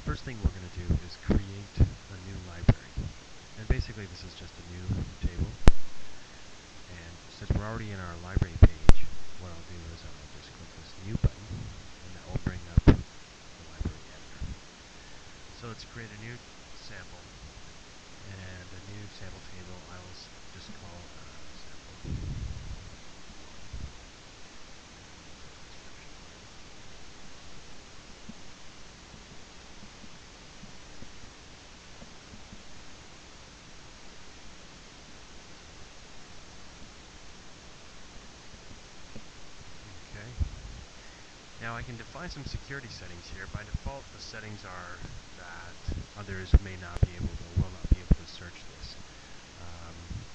first thing we're going to do is create a new library. And basically this is just a new table. And since we're already in our library page, what I'll do is I'll just click this new button, and that will bring up the library editor. So let's create a new sample, and a new sample table I will just call sample. Okay. Now I can define some security settings here. By default, the settings are that others may not be able to, will not be able to search this.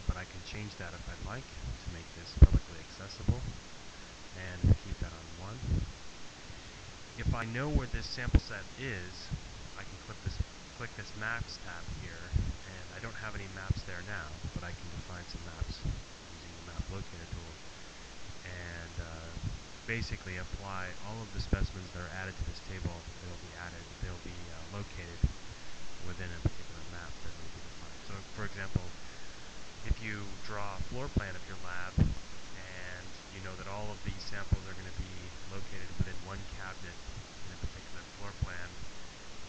But I can change that if I'd like to make this publicly accessible, and we'll keep that on 1. If I know where this sample set is, I can click this Maps tab here, and I don't have any maps there now, but I can define some maps using the Map Locator tool, and basically apply all of the specimens that are added to this table. They'll be located within a particular map that may be defined. So, for example, if you draw a floor plan of your lab, and you know that all of these samples are going to be located within one cabinet in a particular floor plan,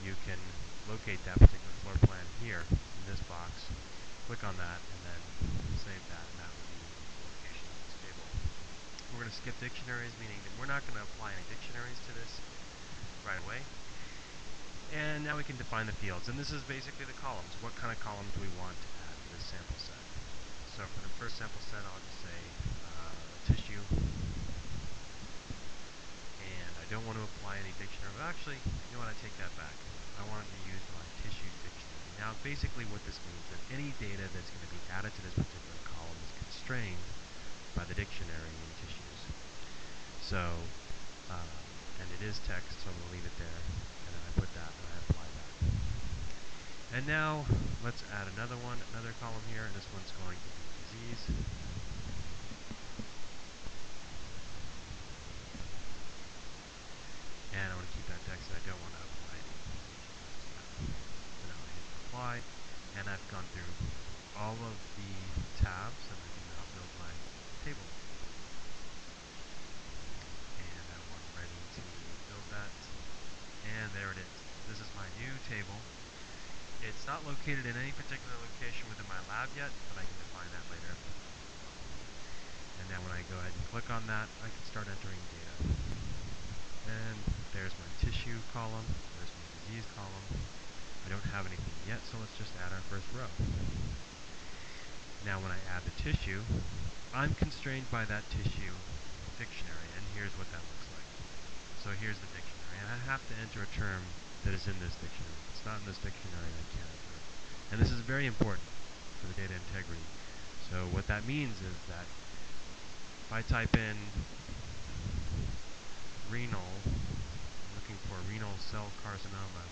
you can locate that particular floor plan here in this box, click on that, and then save that, and that will be the location of this table. We're going to skip dictionaries, meaning that we're not going to apply any dictionaries to this right away. And now we can define the fields, and this is basically the columns. What kind of columns do we want to add to this sample set? So for the first sample set, I'll just say tissue, and I don't want to apply any dictionary. Well, actually, you know what? I take that back. I wanted to use my tissues dictionary. Now, basically what this means is that any data that's going to be added to this particular column is constrained by the dictionary in tissues. So, and it is text, so I'm going to leave it there, and then I put that and I apply that. And now, let's add another column here, and this one's going to be disease. And I want to keep that text, and I don't want to apply any stuff. So now I hit apply, and I've gone through all of the tabs, and I can now build my table. And I'm ready to build that. And there it is. This is my new table. It's not located in any particular location within my lab yet, but I can define that later. And now when I go ahead and click on that, I can start entering data. And there's my tissue column, there's my disease column. I don't have anything yet, so let's just add our first row. Now when I add the tissue, I'm constrained by that tissue dictionary, and here's what that looks like. So here's the dictionary, and I have to enter a term that is in this dictionary. If it's not in this dictionary, I can't enter it. And this is very important for the data integrity. So what that means is that if I type in renal, I'm looking for renal cell carcinoma,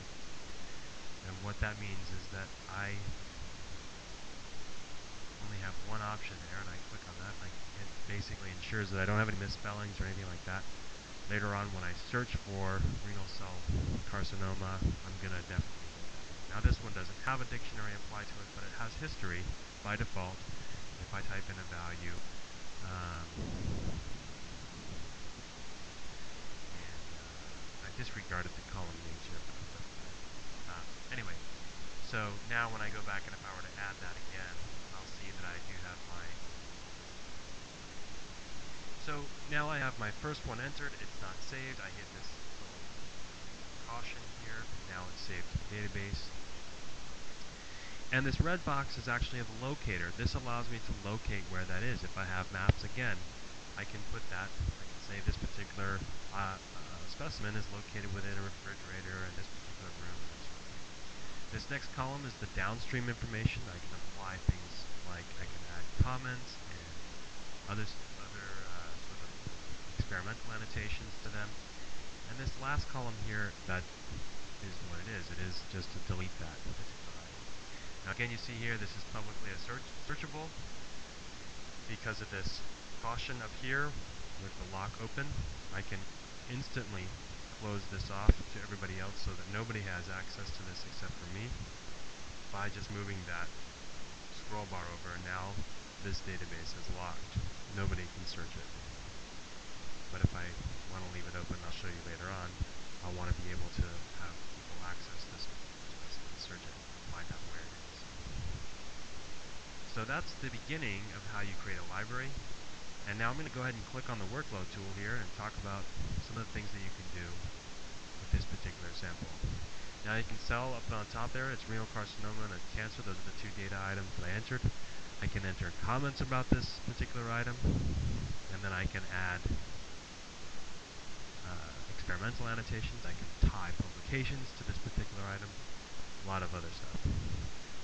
and what that means is that I only have one option there, and I click on that, and it basically ensures that I don't have any misspellings or anything like that. Later on, when I search for renal cell carcinoma, I'm going to definitely get that. Now this one doesn't have a dictionary applied to it, but it has history by default. If I type in a value, I disregarded the column names here, but it doesn't matter. Anyway, so now when I go back, and if I were to add that again, I'll see that I do have my... So now I have my first one entered. It's not saved. I hit this little caution here. Now it's saved to the database. And this red box is actually the locator. This allows me to locate where that is. If I have maps again, I can put that. I can say this particular specimen is located within a refrigerator in this particular room, and that sort of thing. This next column is the downstream information. I can apply things like I can add comments and other sort of experimental annotations to them. And this last column here, that is what it is. It is just to delete that particular item. Now again, you see here, this is publicly searchable because of this caution up here with the lock open. I can instantly close this off to everybody else so that nobody has access to this except for me by just moving that scroll bar over. And now this database is locked. Nobody can search it. But if I want to leave it open, I'll show you later on, I want to be able to have people access this space and search it and find out where it is. So that's the beginning of how you create a library. And now I'm going to go ahead and click on the workload tool here and talk about some of the things that you can do with this particular sample. Now you can tell up on top there, it's renal carcinoma and a cancer. Those are the two data items that I entered. I can enter comments about this particular item, and then I can add experimental annotations. I can tie publications to this particular item, a lot of other stuff.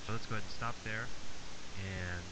So let's go ahead and stop there, and